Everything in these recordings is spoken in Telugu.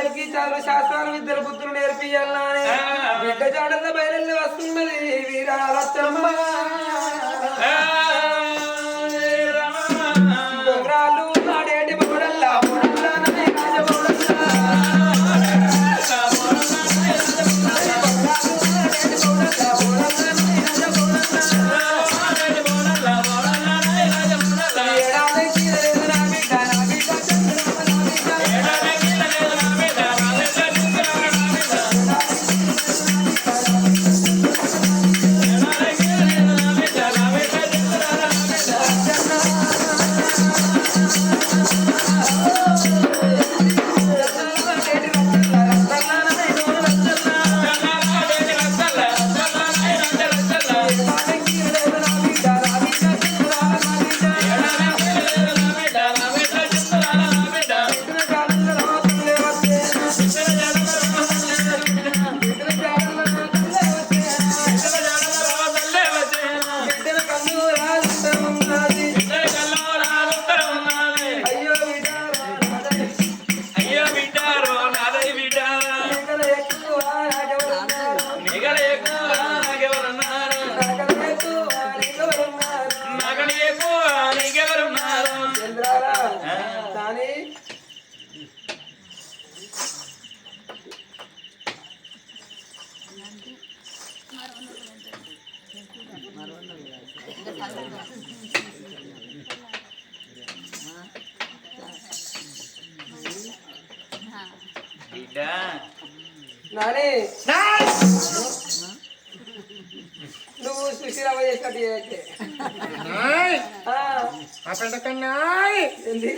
పిల్లలకి చదువు శాస్త్రాలు విద్యలు బుద్ధులు నేర్పియాలని బిడ్డ జాడల బయలు వస్తున్నది వీరాలత్తమ్మ బొంగరాలు నాడేటి బొడల్లా నాని నువ్వు సుశీలమ్మ చేసినట్టు చేయొచ్చే ఆ పెండకన్నాయ్ ఏంది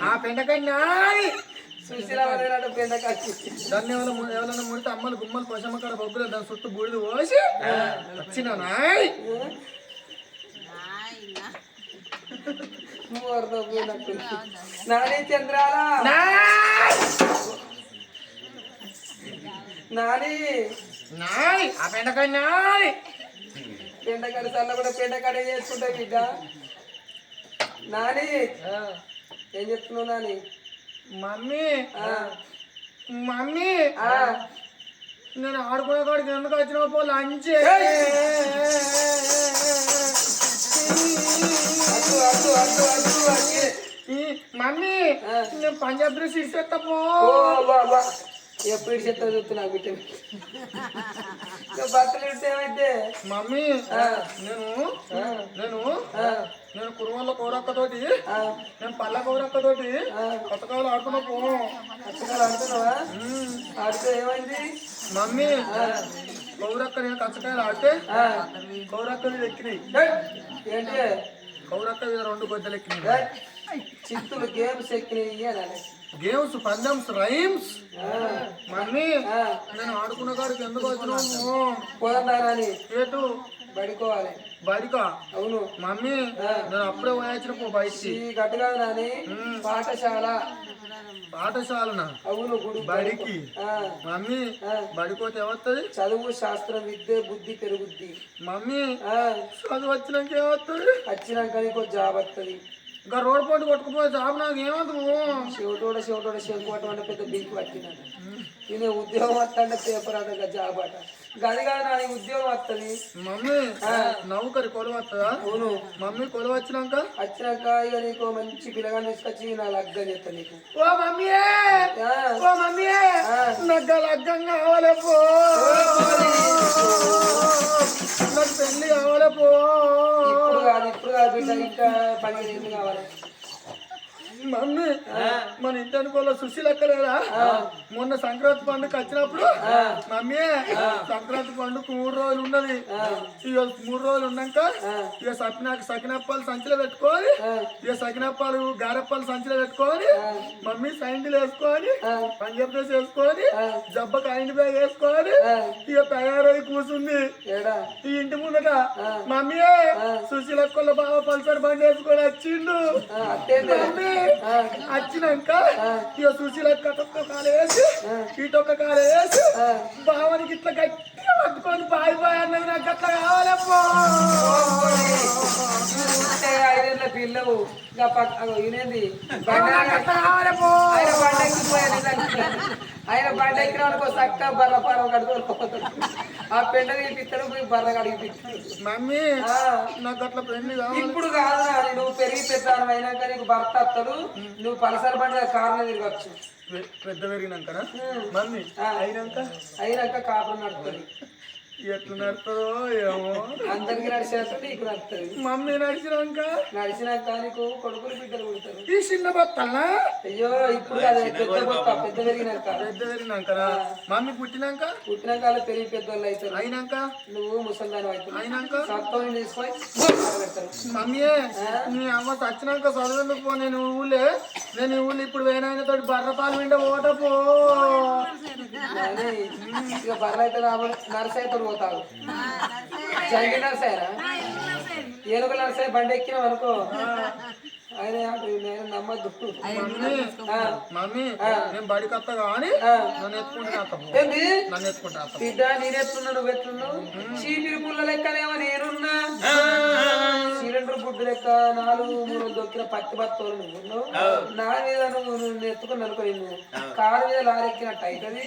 ఆ పెండకన్నాయ్ సుశీలమ్మ పెండకాచి దాన్ని ఎవరైనా ముడితే అమ్మలు గుమ్మలు పోషమ్మ కాడ బొగ్గులు దాని చుట్టూ బూడిది పోసి వచ్చినా నాయ్ నాని చంద్రాల నాని నాయ్ ఆ పెండకన్నాయ్ పెండకాడి సల్ల కూడా పెండకాడే చేసుకుంటావు బిడ్డ నాని ఏం చెప్తున్నావు నాని మమ్మీ మమ్మీ నేను ఆడుకునే కాడికి ఎందుకు వచ్చిన పో లంచ్ మమ్మీ నేను పంజాబ్ డ్రెస్ ఇచ్చేస్తా పో ఎప్పుడు చెత్త చూస్తున్నా బిడ్డ బట్టలు ఇస్తే ఏమైతే మమ్మీ నేను కురుమల్ల కౌరక్కతోటి నేను పళ్ళ కౌరక్కతోటి కొత్తకాయలు ఆడుకున్నా పో కచ్చకాయలు ఆడుతున్నావా ఆడితే ఏమైంది మమ్మీ కౌరక్క నేను కచ్చకాయలు ఆడితే కౌరక్క మీద ఎక్కినాయి ఏంటి కౌరక్క మీద 2 గొద్దలు ఎక్కినాయి చిత్తులు గేమ్స్ ఎక్కినాయి అనాలి గేమ్స్ పందెమ్స్ రైమ్స్ మమ్మీ నేను ఆడుకున్న కాడికి ఎందుకు వచ్చినాము పోదాని ఏటు బడికోవాలి బడికా అవును మమ్మీ నేను అప్పుడే పోయొచ్చిన పో బయటికి గట్టుగా నాని పాఠశాలనా అవును గుడి బడికి మమ్మీ బడికోతే ఏమవుతుంది చదువు శాస్త్రం విద్య బుద్ధి పెరుగుద్ది మమ్మీ చదువు వచ్చినాక ఏమవుతుంది వచ్చినాక నీకు జాబ్ వస్తుంది ఇంకా రోడ్ పోటీ కొట్టుకుపోయే జాబ్ నాకు ఏమవుతుంది చెవిటోడ చెంపు అంటే పెద్ద బింకు పట్టినాడు ఈయన ఉద్యోగం వస్తా పేపర్ అట జాబ్ అట గది కాదు నా ఉద్యోగం వస్తుంది మమ్మీ నౌకరి కొలువ వస్తుందా అవును మమ్మీ కొలువ వచ్చినాక ఇక నీకు మంచి పిల్లగా తీసుకొచ్చి నా లగ్గం చేస్తా నీకు ఓ మమ్మీ నాకు లగ్గం కావాలి పో నాకు పెళ్లి కావాలి పో ఇప్పుడు కాదు బిడ్డ ఇంకా 15 ఏళ్ళు కావాలి మమ్మీ మన ఇంటి అనుకోలే సుశీల్ ఎక్కలేదా మొన్న సంక్రాంతి పండుగ వచ్చినప్పుడు మమ్మీ సంక్రాంతి పండుగ 3 రోజులు ఉన్నది ఇక 3 రోజులు ఉన్నాక ఇక సకినప్పాలు సంచిలో పెట్టుకోవాలి ఇక సకినప్పాలు గారెప్పాలు సంచిలో పెట్టుకోవాలి మమ్మీ సైండిల్ వేసుకోవాలి పంజాబ్ డ్రెస్ వేసుకోవాలి జబ్బ కైండ్ బ్యాగ్ వేసుకోవాలి ఇక తయారై కూర్చుంది ఈ ఇంటి ముందట మమ్మీ సుశీల్ ఎక్కల బాగా పల్సర్ బండి వేసుకొని వచ్చిండు మమ్మీ వచ్చినాక ఇక సుశీల కట్టొక్క కాలు వేసి ఇటొక్క కాలు వేసి బావనికి ఇట్లా గట్టిగా పట్టుకొని బాయ్ అన్నది నాకు అట్లా కావాలప్పో 5 ఏళ్ళ పిల్లవు ఇనేది కావాలప్పో ఆయన బండి ఎక్కిన అనుకో చక్క బర్ర పారం కడుకోపోతాడు ఆ పెండ తీపిస్తాడు పోయి బర్ర కడిగిపిస్తాడు మమ్మీ నాకు అట్లా పెళ్లి ఇప్పుడు కాదు నాని నువ్వు పెరిగి పెద్దాను అయినాక నీకు భర్త వస్తాడు నువ్వు పలసర బండి కారణం తిరగచ్చు పెద్ద పెరిగినాకనా మమ్మీ అయినాక కాపురం నడుతుంది ఎట్లా నడుతుందో ఏమో అందరికి నడిచినాక నీకు నడుతుంది మమ్మీ నడిచినాక నీకు కొడుకులు బిడ్డలు పుడతారు ఈ చిన్న బత్తల్నా అయ్యో ఇప్పుడు కాదు పెద్ద బొత్త పెద్ద పెరిగినాకనా మమ్మీ పుట్టినాక వాళ్ళు పెరిగి పెద్దోళ్ళు అవుతారు అయినాక నువ్వు ముసల్దానం అవుతావు అయినాక సత్వం తీసుకొని మమ్మీ నీ అమ్మ చచ్చినాక చదువుందుకు పో నేను ఊళ్ళే నేను ఊళ్ళో ఇప్పుడు వేనాయనతో బర్రపాలు వింటే ఓటపో ఇక బర్రె అయితే నర్సైతే పోతావు జంగి నర్సైనా ఏనుగు నర్సై బండి ఎక్కినావు అనుకో ఆయన నేను నమ్మద్దు మమ్మీ నేను బడికి వస్తా కానీ నన్ను ఎత్తుకుంటా బిడ్డ నేనెత్తున్నా నువ్వు ఎత్తున్నావు చీపిరి పుల్ల లెక్కనేమో నేనున్నా సిలిండర్ బుడ్డు లెక్క 4-3 దొక్కిన పత్తి బత్తోలు నువ్వు నా మీద నువ్వు ఎత్తుకుని అనుకో నువ్వు కారు మీద లారెక్కినట్టు అవుతుంది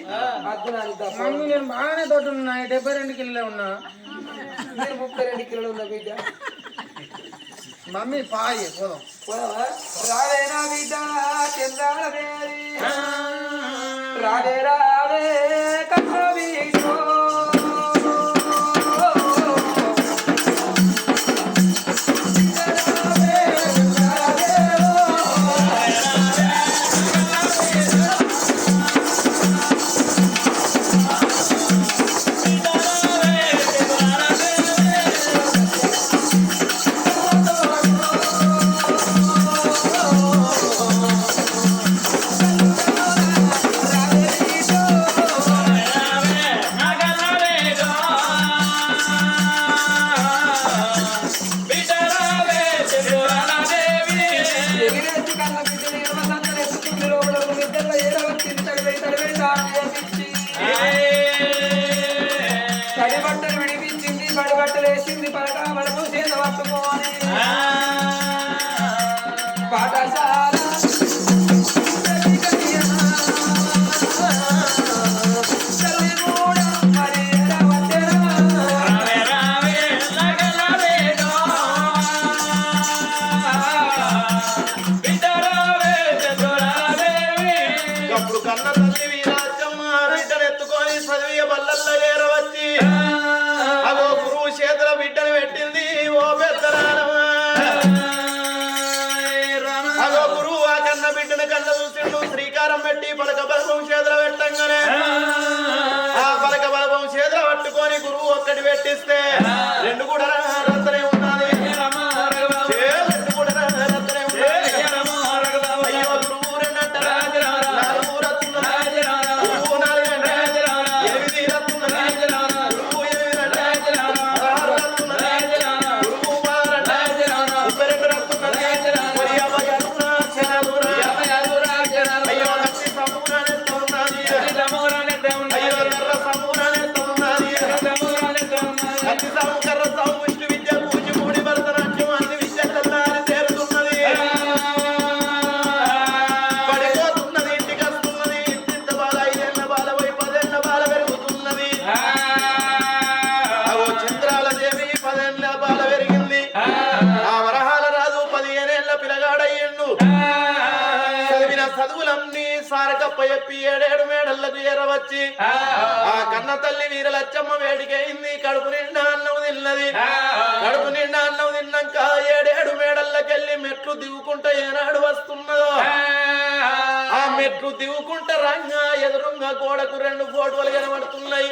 అద్దు మమ్మీ నేను బాగానే తోటి ఉన్నా 72 కిలోలే ఉన్నా నేను 32 కిలోలు ఉన్నా బిడ్డ మమ్మీ పాయి పోదాం రావేనా బిడ్డ చంద్రాల వేరి రావే రావే కన్నబీసో బట్టలు విడిపించింది బడి బట్టలు వేసింది పరకామలను చేత పట్టుకోని పాఠశాల శ్రీకారం పెట్టి పలక బలపం చేతులు పెట్టంగానే ఆ పలక బలపం చేతులు పట్టుకొని గురువు ఒక్కటి పెట్టిస్తే 2 కూడా రత్తనే ఉన్నది చదువులన్నీ సారకప్ప చెప్పి 7 మేడలకు ఏరవచ్చి ఆ కన్న తల్లి వీరలచ్చమ్మ వేడికైంది కడుపు నిండా అన్నం తిన్నది కడుపు నిండా అన్నం తిన్నాక 7 మేడల్లకెళ్ళి మెట్లు దిగుకుంటా ఏనాడు వస్తున్నదో ఆ మెట్లు దిగుకుంటా రంగా ఎదురుంగా గోడకు 2 ఫోటోలు కనబడుతున్నాయి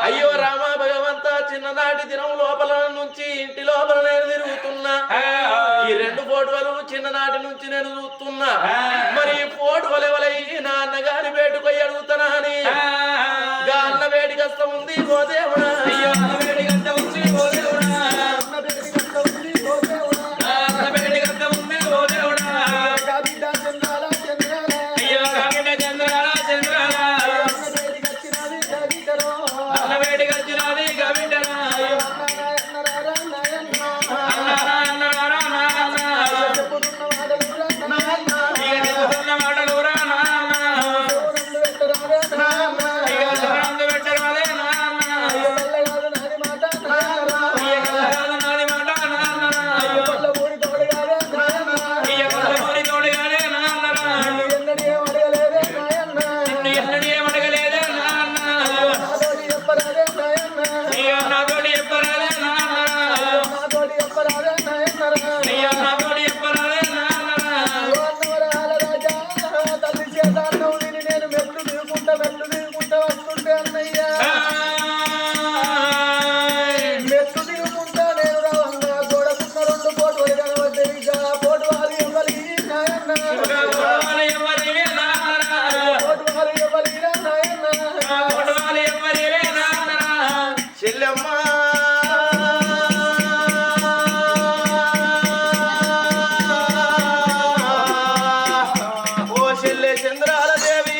అయ్యో రామ భగవంత చిన్ననాటి దినం లోపల నుంచి ఇంటి లోపల నేను తిరుగుతున్నా ఈ 2 ఫోటోలు చిన్ననాటి నుంచి నేను చూస్తున్నా మరి ఫోటోలు ఎవలై నా అన్నగారి వేటుకొయ్యి అడుగుతానా అని అన్న వేడికస్త ఉంది ఓ దేవుడా అయ్యో అన్న వేడికస్త ఉంది ఓ దేవుడా అన్న వేడికస్త ఉంది ఓ దేవుడా అన్న వేడికస్త ఉంది ఓ దేవుడా గాబిడ్డ చంద్రాల చంద్రాల అయ్యో గాబిడ్డ చంద్రాల చంద్రాల అన్న వేడికచ్చినది గాబిడ్డరో అన్న వేడికచ్చినది గాబిడ్డరో అయ్యో అన్న రారా నాయన్న అన్న రారా నాయన్న చెప్పుతున్న మాటలు రా నాయన్న చెప్పుతున్న మాటలు రా నాయన్న మెల్ల అన్నం తిని నేను మెట్లు దిగుకుంటా వస్తుంటే అన్నయ్య మెట్లు దిగుకుంటా నేను రావంగా గోడకున్న 2 పోటు కనబడ్డాయి పోటు వాళ్ళు ఇవ్వాలి నాయన్న పోటు వాళ్ళు ఇవ్వాలి నాయన్న చెల్లెమ్మ ఓ చెల్లె చంద్రాల దేవి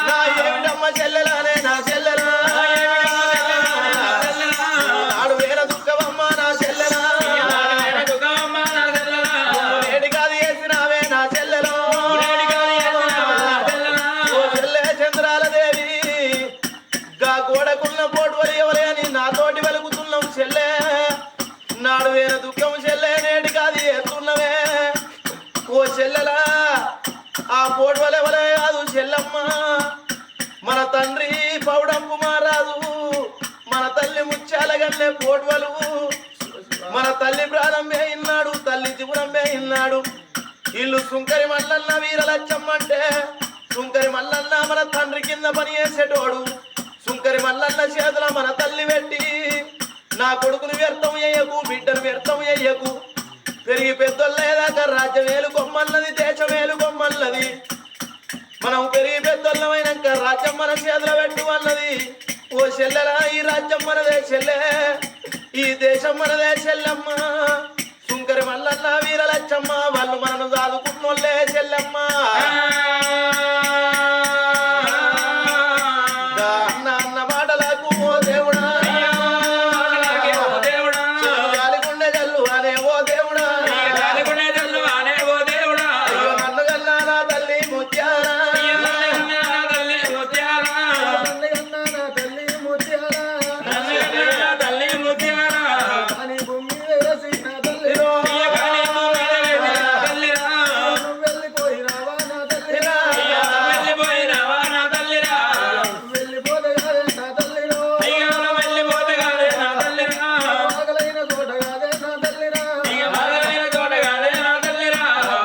నా ఏమిటమ్మ చెల్లెలానే నా చెల్లెలా నాడు వేల దుఃఖమమ్మ నా చెల్లెలా వేడి కాదు వేసినావే నా చెల్లెలో ఓ చెల్లె చంద్రాల దేవి గా గోడకున్న పోటు వలియవలే అని నాతోటి వెలుగుతున్నాం చెల్లె నాడు వేల దుఃఖం చెల్లె నేటి కాదు వేస్తున్నవే ఓ చెల్లెలా ఆ పోటు వలెవలే కాదు చెల్లమ్మ మన తండ్రి పౌడంపు మారాదు మన తల్లి ముత్యాల గల్లె పోటువలు మన తల్లి ప్రారంభే ఇన్నాడు తల్లి జీవనంబే ఇన్నాడు ఇల్లు సుంకరి మల్లన్న వీరలచ్చమ్మంటే సుంకరి మల్లన్న మన తండ్రి కింద పని చేసేటోడు సుంకరి మల్లన్న చేతుల మన తల్లి పెట్టి నా కొడుకును వ్యర్థం చెయ్యకు బిడ్డను వ్యర్థం చెయ్యకు పెరిగి పెద్దోళ్ళేదాకా రాజ్యం ఏలుకొమ్మన్నది దేశం ఏలుకొమ్మన్నది మనం పెరిగి పెద్దోళ్ళమైనాక రాజ్యం మన చేతుల పెట్టు అన్నది ఓ చెల్లెలా ఈ రాజ్యం మనదే చెల్లె ఈ దేశం మనదే చెల్లెమ్మ సుంకరి మల్లన్న వీరలచ్చమ్మ వాళ్ళు మనను దాదుకున్నోళ్ళే చెల్లెమ్మ అన్న మాటలకు ఓ దేవుడా గాలిగుండె జల్లు అనే ఓ దేవుడా అయ్యో నన్ను గల్లా నా తల్లి ముత్యాలా అని భూమి వేసి నా తల్లిరో వెళ్ళిపోయినావా నా తల్లిరా వెళ్ళిపోతే కాదే నా తల్లిరో ఆకలైన చోట కాదే నా తల్లిరా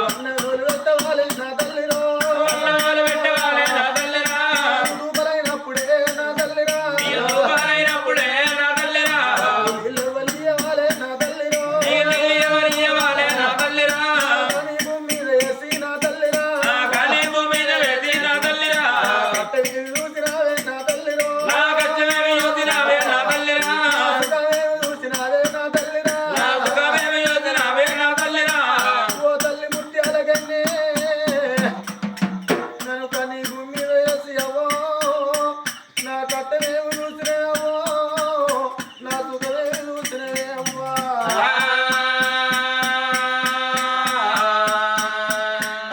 అన్నగోలు పెట్టవాలి నా తల్లిరో దూపలైనప్పుడే నా తల్లిరా ఇల్లు వలియవాలే నా తల్లిరో కానీ భూమి మీద వేసి నా తల్లిరా అట్టకి చూసినావే నా తల్లిరో సుఖమేమి చూసినావే నా తల్లిరా ఓ తల్లి ముత్యాల కన్నే నన్ను కని భూమి మీద వేసి అవ్వో నా కట్టమేమి చూసినావో నా సుఖమేమి చూసినావా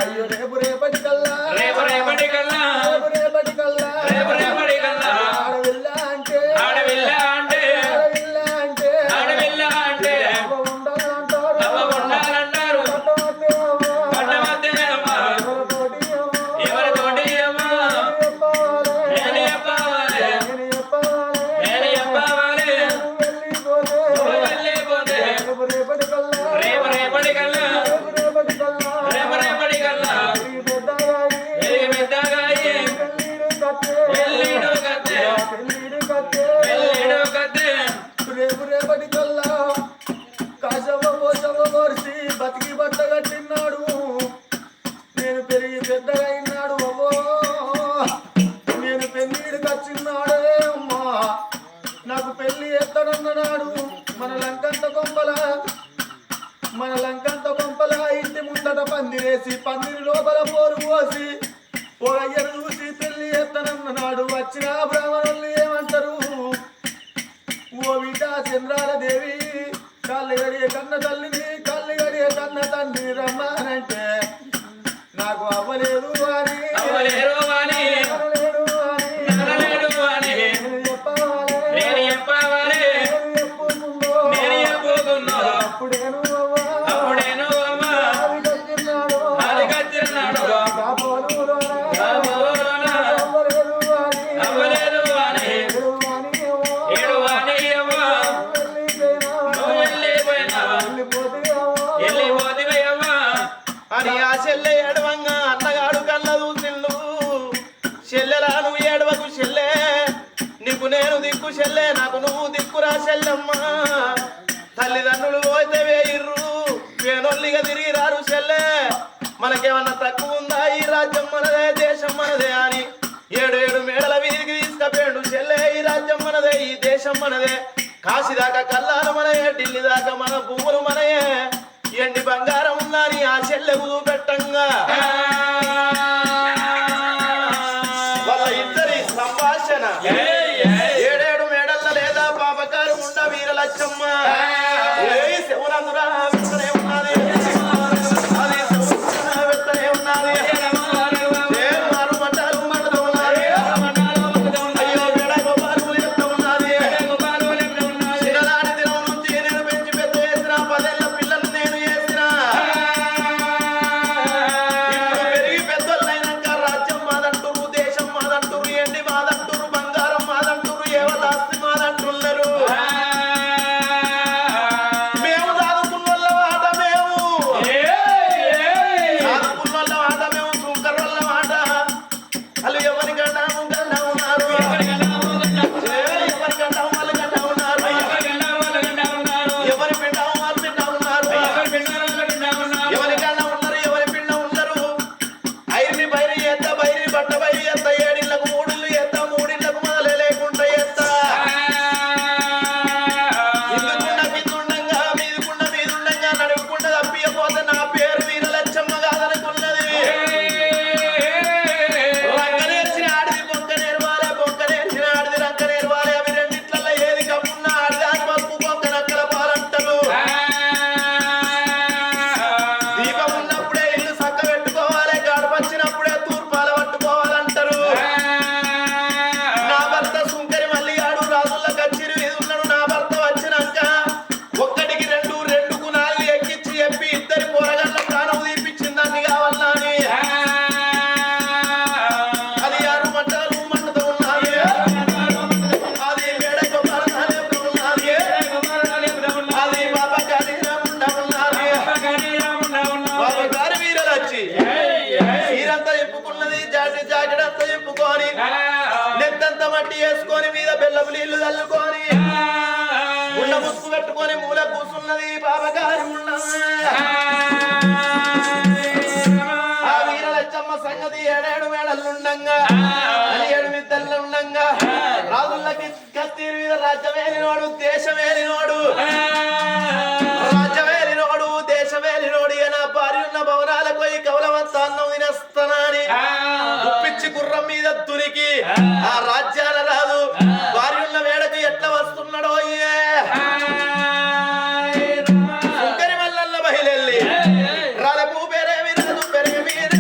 అయ్యో రేపు రేపటి కల్లా ఆడవిల్ల అంటే అవ్వ ఉండాలంటారు పట్టమద్దే అవ్వ ఎవరితోటి అవ్వ నేను చెప్పాలి వెళ్ళిపోతే రేపటి కల్లా ఈ పెద్దగాయి పెళ్ళిడు కత్తే రేపటి కల్లా కాశవ పోషవ మోర్చి బతికి బట్ట కట్టినాడు నేను పెరిగి పెద్దగా అయినాడు అవ్వో నేను పెళ్ళిడు కచ్చిన్నాడే అమ్మా నాకు పెళ్లి ఎత్తనన్నాడు మన లంకంత కొంపల ఇంటి ముందట పందిరేసి పందిరి లోపల పోరు పోసి ఓ అయ్యను చూసి పెళ్లి ఎత్తనన్నాడు వచ్చిన బ్రాహ్మణులు ఏమంటారు ఓ బిడ్డ చంద్రాల దేవి కళ్ళు గడియ కన్న తల్లిని కళ్ళు గడియ కన్న తండ్రి రమ్మానంటే నాకు అవ్వలేదు అని నేను చెప్పాలి నేను చెప్పుకుందో అప్పుడేను అవ్వా అది కచ్చిన్నాడు అవ్వలేదు అని ఏడు అని వెళ్ళిపోయినావా అని ఆ చెల్లె ఏడవంగా అన్నగాడు కళ్ళ దూసిల్లు చెల్లెలా నువ్వు ఏడవకు చెల్లె నీకు నేను దిక్కు చెల్లె నాకు నువ్వు దిక్కురా చెల్లెమ్మ తల్లిదండ్రులు పోతే వేయిర్రు వేనొల్లిగా తిరిగి రారు చెల్లె మనకేమన్నా తక్కువ ఉందా ఈ రాజ్యం మనదే దేశం మనదే అని 7 మేడల వీధికి తీసుకపోయాడు చెల్లె ఈ రాజ్యం మనదే ఈ దేశం మనదే కాశీ దాకా కల్లాలు మనయే ఢిల్లీ దాకా మన భూములు మనయే ఎండి బంగారం ఉందని ఆ చెల్లెకు చూపెట్టంగా వాళ్ళ ఇద్దరి సంభాషణ 7 మేడల్ల లేదా పాపకారు ఉండ వీరలచ్చమ్మ శివనందురా వెంటనే ఉన్నది అది వెంటనే ఉన్నది నెత్తంత మట్టి వేసుకొని మీద బెల్లపు నీళ్లు చల్లుకొని గుండ ముసుగు పెట్టుకొని మూల కూసున్నది బాబగారి ఆ వీరలచ్చమ్మ సంగతి 7 మేడలుండంగా 7 మిద్దలుండంగా రాజులకి కస్తీరు మీద రాజ్యమేలినోడు దేశమేలినోడు రాజ్యమేలినోడు దేశమేలినోడు నా భార్య ఉన్న భవనాలకు పోయి కవలవంత అన్నం తినస్తానని ఉప్పిచ్చి గుర్రం మీద తురికి ఆ రాజ్యాల రాదు భార్య ఉన్న వేడకు ఎట్లా వస్తున్నాడో సుంకరి మల్లల్ల బహిలెల్లి రాలపు పెరేమి రాదు పెరిగి మీరు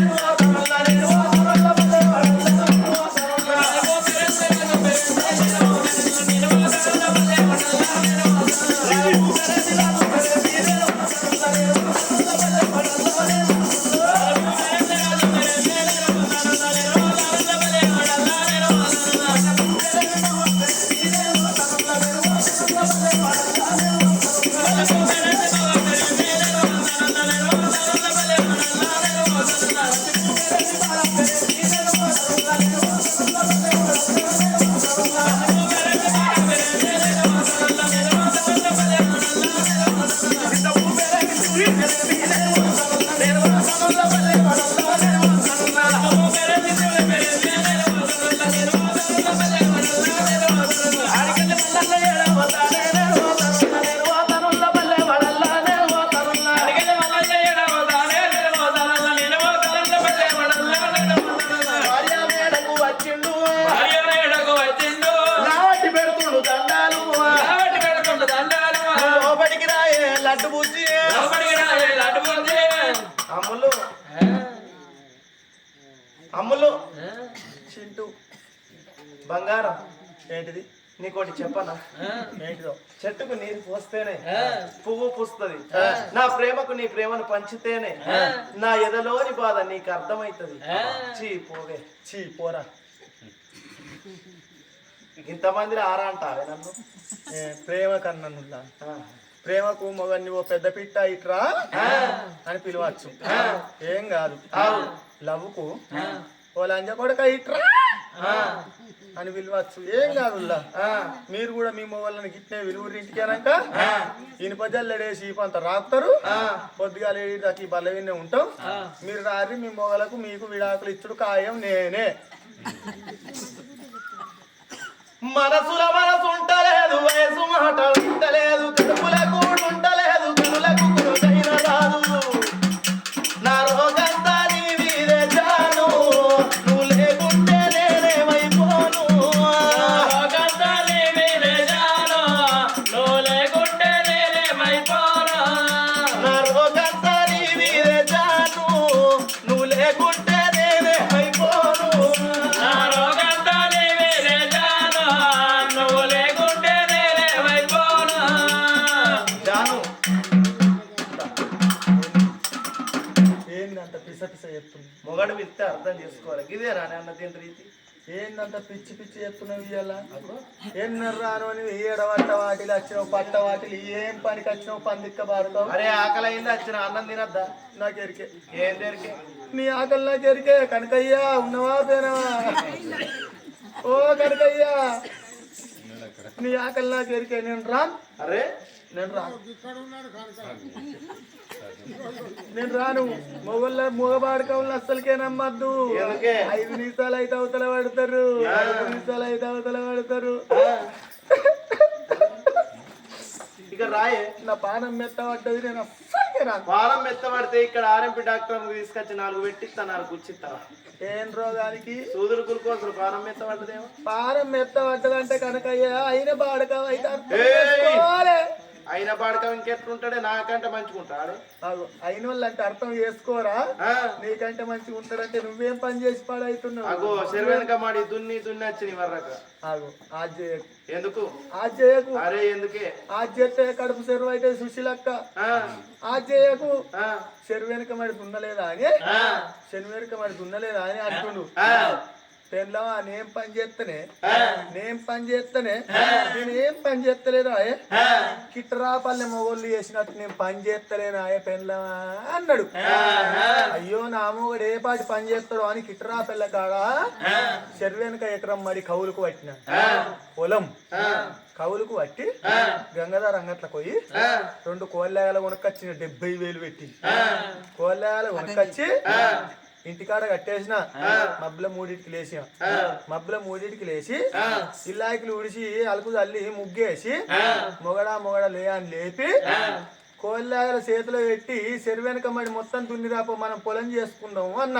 అమ్ములు చింటూ బంగారం ఏంటిది నీకోటి చెప్పనా ఏంటిదో చెట్టుకు నీరు పోస్తేనే పువ్వు పూస్తుంది నా ప్రేమకు నీ ప్రేమను పంచితేనే నా ఎదలోని బాధ నీకు అర్థమైతుంది చీ పోవే చీ పోరా ఇంతమంది ఆరా అంటావే నన్ను ప్రేమ కన్నా ప్రేమకు మొగన్ని ఓ పెద్ద పిట్ట ఇట్రా అని పిలవచ్చు. ఏం కాదు. లవ్వుకు ఓ లంజ కొడక ఇట్రా అని పిలవచ్చు. ఏం కాదు. మీరు కూడా మీ మొగళ్ళని గిట్నే విలువరి ఇంటికేనాక ఇనుపజల్లడేసి పంత రాపుతారు. పొద్దుగా లేడికి బల్ల విన్నే ఉంటాం. మీరు రారి మీ మొగలకు మీకు విడాకులు ఇచ్చుడు ఖాయం నేనే. మనసుల మనసు ఉంటలేదు, వయసు మాట ఉంటలేదు, కడుపుల కూడు ఉంటలేదు, కనులకు కురుగైన రాదు. నా రోగంతా నీ మీదే జాను, నువ్వు లేకుంటే నేనేమైపోను. రోగంతా నీ మీదే జాను, నువ్వు లేకుంటే నేనేమైపోను. నా రోగంతా నీ మీదే జాను, నువ్వు లేకుంటే నేనేమైపోను. నా రోగంతా నీ మీదే జాను, నువ్వు లేకుంటే నేనేమైపోను. జాను ఏందంత పిస పిస చెప్తుంది? మొగడు విత్తే అర్థం చేసుకోవాలి. ఇదేనా అన్న దీని రీతి? ఏందంత పిచ్చి పిచ్చి చెప్తున్నావు? ఇయ్యాల ఎన్నర రాను అని ఏడవట్ట వాటిలు వచ్చినావు, పట్ట వాటిలు ఏం పనికి వచ్చినావు? పందిక్క బారుతావు. అరే ఆకలి అయింది, వచ్చిన అన్నం తినద్దా? నాకు ఎరికే. ఏం దేనికి? నీ ఆకలి నాకు ఎరికే. కనకయ్యా ఉన్నవా పేనవా? ఓ కనకయ్యా నీ ఆకలి నాకు ఎరికే. నేను రాను. అరే నేను రాను. నేను రాను. మగబాడకవులు అస్సలకే నమ్మద్దు. ఎందుకే? 5 నిమిషాలు అయితే అవతల పడతారు. 5 నిమిషాలు అయితే అవతల పడతారు. ఇక రాయే. నా పానం మెత్త పడ్డది. నేను అస్సలకే రాను. పాలం మెత్తబడితే ఇక్కడ ఆర్ఎంపీ డాక్టర్ తీసుకొచ్చి 4 పెట్టిస్తా, 4 గుచ్చిస్తా. ఏం రోగానికి సూదులు కులుకోసం పాలం మెత్తబడ్డదేమో. పానం మెత్త పడ్డదంటే కనుకయ్యా అయిన బాడకం అయితే అర్థం ఏయ్! చేసుకోవాలి. అయిన పాడకం ఇంకెట్లుంటాడే? నాకంటే మంచిగుంటాడు. అయిన వాళ్ళు అంటే అర్థం చేసుకోరా? నీకంటే మంచిగా ఉంటాడంటే నువ్వేం పని చేసి పాడవుతున్నావు? అగో శర్వేనక మాడి దున్ని దున్ని వచ్చి వర్రక. ఆగు ఆజ్ చేయకు. ఎందుకు ఆజ్ చేయకు. అరే ఎందుకే? ఆజ్ చేస్తే కడుపు చెరువు అయితే సుశీలక్క. ఆజ్ చేయకు. చెరువు వెనుక మరి దున్నలేదా అని, చెరువు వెనుక మరి దున్నలేదా అని అంటుండు. పెళ్ళవా నేం పని చేస్తనే నేను ఏం పని చేస్తలేదా? కిట్టరాపల్లె మొగోళ్ళు చేసినట్టు నేను పని చేస్తలేనా పెళ్ళవా అన్నాడు. అయ్యో నా మొగడు ఏ పాటి పని చేస్తాడో అని కిట్టరాపల్లె కాడ చెరువెనక ఎకరం మరి కవులకు పట్టిన పొలం కవులకు పట్టి గంగాధర అంగట్లకు పోయి 2 కోళ్ళాయాల కొనుక్కొచ్చిన 70,000 పెట్టి కోళ్ళాయాల కొనుక్కొచ్చి ఇంటికాడ కట్టేసిన. మబ్బుల 3కి లేచి ఇల్లాయికి ఉడిచి అలుకు చల్లి ముగ్గేసి మొగడా లే అని లేపి కోళ్ళాగల చేతిలో పెట్టి చెరువెనక మడి మొత్తం దున్నిరాపో మనం పొలం చేసుకుందాము అన్న.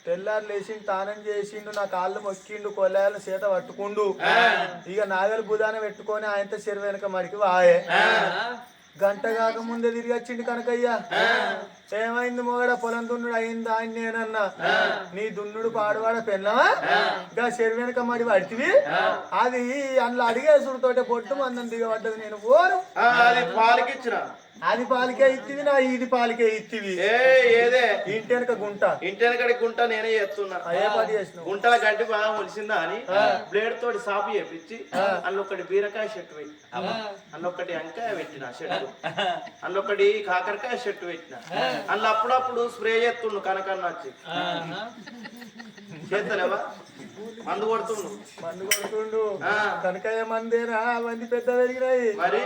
తెల్లారు లేచిండు, తానం చేసిండు, నా కాళ్ళు మొక్కిండు, కోళ్ళాగల చేత పట్టుకుండు. ఇక నాగలు బుధాన పెట్టుకొని ఆయనతో చెరువెనక మడికి వాయే. గంట కాక ముందే తిరిగి వచ్చిండు కనకయ్యా. ఏమైంది మొగడ పొలం దున్నుడు అయిందా అని నేనన్నా. నీ దున్నుడు పాడువాడ పెళ్ళమా గా చెరువెనక మడి పడితివి అది అందులో అడిగేసుడుతోటే బొట్టు మందం దిగబడ్డది. నేను ఓరు అది పాలకిచ్చిన. అది పాలికే ఇత్తివి, నా ఇది పాలికే ఇత్తివి. ఏదే ఇంటి వెనక గుంట, ఇంటి వెనకడి గుంట నేనే చేస్తున్నా. అదే పని చేసిన. గుంటల గడ్డి బాగా ములిసిందా అని బ్లేడ్ తోటి సాపు చేపించి అందులో బీరకాయ చెట్టు పెట్టి, అందులో వంకాయ పెట్టిన చెట్టు, అందులో కాకరకాయ చెట్టు పెట్టిన. అందులో అప్పుడప్పుడు స్ప్రే చేస్తుండు కనకన్న వచ్చి. చేస్తలేవా? మందు కొడుతుండు. కనకయ్య మందేనా? మంది పెద్ద పెరిగినాయి. మరి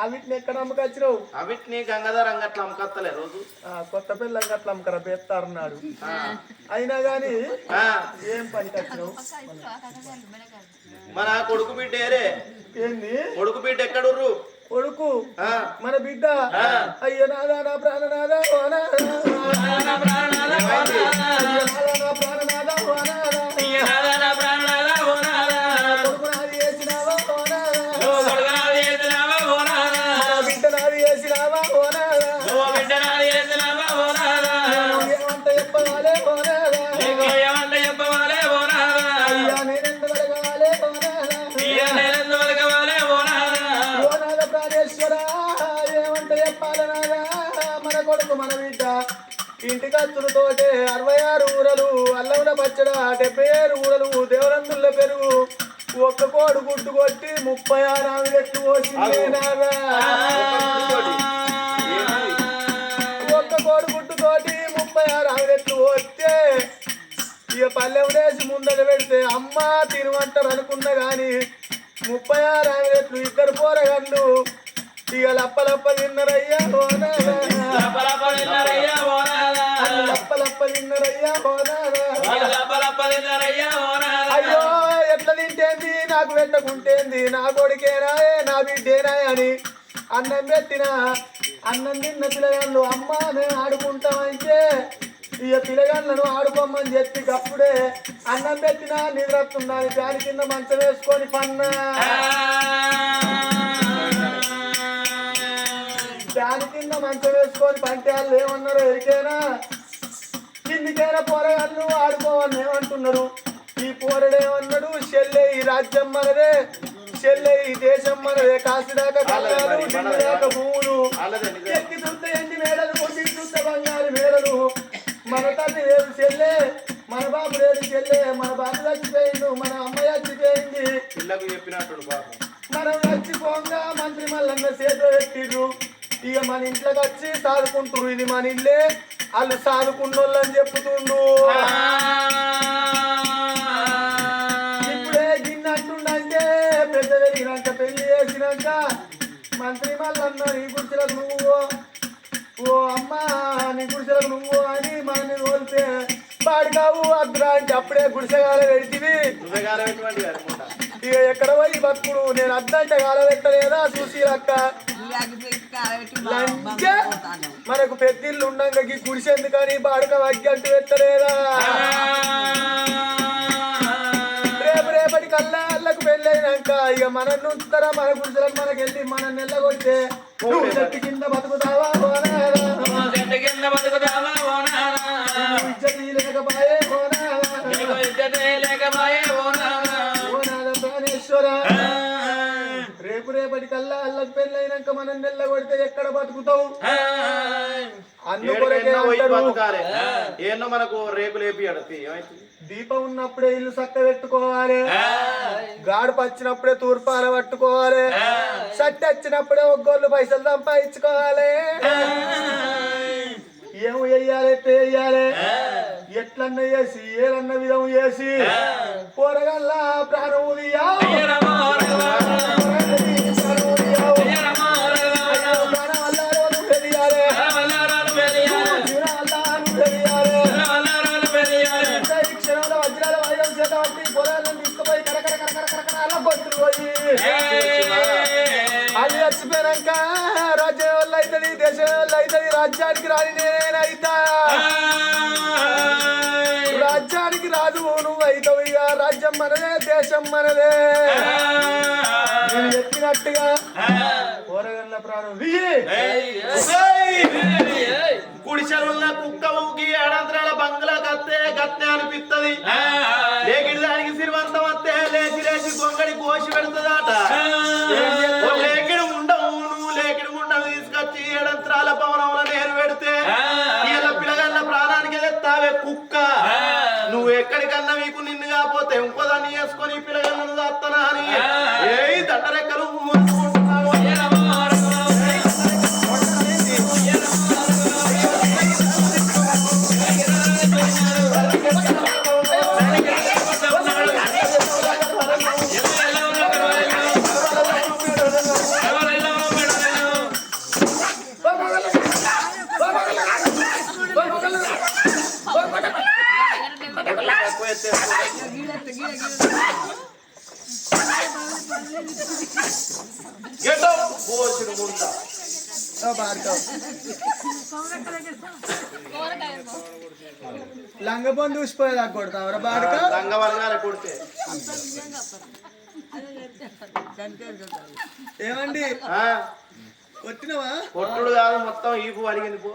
అవిటిని ఎక్కడ అమ్మకొచ్చినావు? అవిటిని గంగాధర అంగట్లో అమ్మకత్తలే రోజు. కొత్త పిల్ల అంగట్లో అమ్మకరా బెత్తారున్నాడు. అయినా గాని ఏం పనికి వచ్చినావు? మన కొడుకు బిడ్డ ఏరే. ఏంది కొడుకు బిడ్డ ఎక్కడుర్రు? కొడుకు మన బిడ్డ. అయ్యో నాదా నా ప్రాణనాదా ఓ నాదా, నా ప్రాణనాదా ఓ నాదా, కొడుకు నాది చేసినావా ఓ నాదా, బిడ్డ నాది చేసినావా ఓ నాదా, ఏమంత చెప్పవాలే ఓ నాదా, అయ్యా నేనెంత వెలగవాలే ఓ నాదా, ఓ నాదా ప్రాణేశ్వర ఏమంత చెప్పాలనాదా. మన కొడుకు మన బిడ్డ ఇంటి ఖర్చులతోటే 66 ఊరలు, అల్లముల పచ్చడ 77 ఊరలు, దేవరందుల పెరుగు, ఒక్క కోడు గుడ్డు కొట్టి 36 ఆవిడెట్లు పోసింది నాదా. రెట్లు వస్తే ఇక పల్లెం వేసి ముందర పెడితే అమ్మ తినమంటారు అనుకున్నా గాని 36 రెట్లు ఇద్దరు పోరగండ్లు ఇక లప్పలప్ప తిన్నరయ్యా ఓనాదా లపలప తిన్నారయ్యా ఓనాదా లప్పలప్ప తిన్నరయ్యా ఓనాదా లపలప తిన్నారయ్యా ఓనాదా అయ్యో ఎట్లా తింటేంది నాకు పెట్టకుంటేంది నా కొడుకేనాయే నా బిడ్డేనాయే అని అన్నం పెట్టిన అన్నం తిన్న పిల్లగాళ్ళు అమ్మ మేము ఆడుకుంటామంటే ఇక పిల్లగాళ్ళను ఆడుకోమని చెప్పి అప్పుడే అన్నం పెట్టినా నిద్రస్తుందని ఫ్యాన్ కింద మంచం వేసుకొని పన్నా ఫ్యాన్ కింద మంచం వేసుకొని పంటే వాళ్ళు ఏమన్నారు ఎరికైనా కిందికైనా పోరగాళ్ళు ఆడుకోవని ఏమంటున్నారు ఈ పోరడేమన్నాడు చెల్లె ఈ రాజ్యం మనదే చెల్లె ఈ దేశం మనదే కాసిదాకా కళ్ళాలు దిండుదాకా భూములు ఎక్కి చూస్తే ఎండి మేడలు కొట్టి చూస్తే బంగారు మేడలు మన తల్లి లేదు చెల్లె మన బాబు లేదు చెల్లె మన బాబు చచ్చిపోయిండు మన అమ్మాయి చచ్చిపోయింది పిల్లకు చెప్పినట్టు బాబు మనం చచ్చిపోగా మంత్రి మల్లన్న చేతిలో పెట్టిర్రు ఇక మన ఇంట్లోకి వచ్చి సాదుకుంటారు ఇది మన ఇల్లే వాళ్ళు సాదుకున్నోళ్ళని చెప్పుతుండు ఇప్పుడే గిన్నట్టుండంటే పెద్ద పెరిగినాక పెళ్లి చేసినాక మంత్రి మల్లన్న నీ గుడిసెలకు నువ్వు ఓ అమ్మ నీ గుడిసెలకు నువ్వు అని మనని తోలితే బాడికావు అద్దురా అంటే అప్పుడే గుడిసెగాల పెడితివి ఇక ఎక్కడ పోయి బతుకుడు నేను అద్దంటే కాల పెట్టలేదా చూసి అక్క లంచే మనకు పెద్దిల్లు ఉండంగా గుడిసెందుకని బాడక వగ్గి అంటూ పెట్టలేదా రేపటి కల్లా అల్లకు పెళ్ళైనాక ఇక మన నుంచుతారా మన గుడిసెలకు మనకి వెళ్ళి మన నెల్లగొడితే నువ్వు చెట్టు కింద బతుకుతావా చెట్టు కింద బతుకుతావా ఓనాదా ఇజ్జతి లేకపోయే లేకపాయే ఓనాదా ఓనాదా ప్రాణేశ్వర రేపటి కల్లా అల్లకు పెళ్ళైనాక మనం నెల్లగొడితే ఎక్కడ బతుకుతావు ఏమో మనకు రేకులు వేపియాడు దీపం ఉన్నప్పుడే ఇల్లు చక్క పెట్టుకోవాలి గాడు పచ్చినప్పుడే తూర్పాల పట్టుకోవాలి సట్టి వచ్చినప్పుడే ఒగ్గోళ్ళు పైసలు సంపాదించుకోవాలి ఏం వెయ్యాలి వేయాలి ఎట్లన్నా చేసి ఏదన్నా విధం చేసి పోరగల్లా ప్రాణం ఉదియా అది చచ్చిపోయాక రాజ్యం వల్ల అవుతుంది దేశం వల్ల అవుతుంది రాజ్యానికి రాని నేనైతా రాజ్యానికి రాజు నువ్వు అవుతావు ఇక రాజ్యం మనదే దేశం మనదే నేను చెప్పినట్టుగా పోరగల్ల ప్రాణం గుడిసెలున్న కుక్క ఊకి ఏడాంతరాల బంగ్లా కత్తే గత్తే అనిపిస్తుంది లేకిడి దానికి సిరివంతం వస్తే లేచి లేచి గొంగడి కోసి పెడుతుందట లేకిడి ఉండవు నువ్వు లేకిడి ఉండవు తీసుకొచ్చి ఏడంతరాల భవనంలో నేను పెడితే ఇలా పిల్లగల్ల ప్రాణానికి తెస్తావే కుక్క నువ్వు ఎక్కడికన్నా మీకు నిన్ను కాకపోతే ఇంకోదాన్ని వేసుకొని పిల్లగల్లను దాస్తానా అని ఏ దండరెక్కలు మోసుకుంటున్నావు లంగబొందు చూసిపోయేదా కొడతావరా బాడక లంగ వర్గాల కొడితే ఏమండి కొట్టినవా కొట్టుడు కాదు మొత్తం ఈపు అడిగింది పో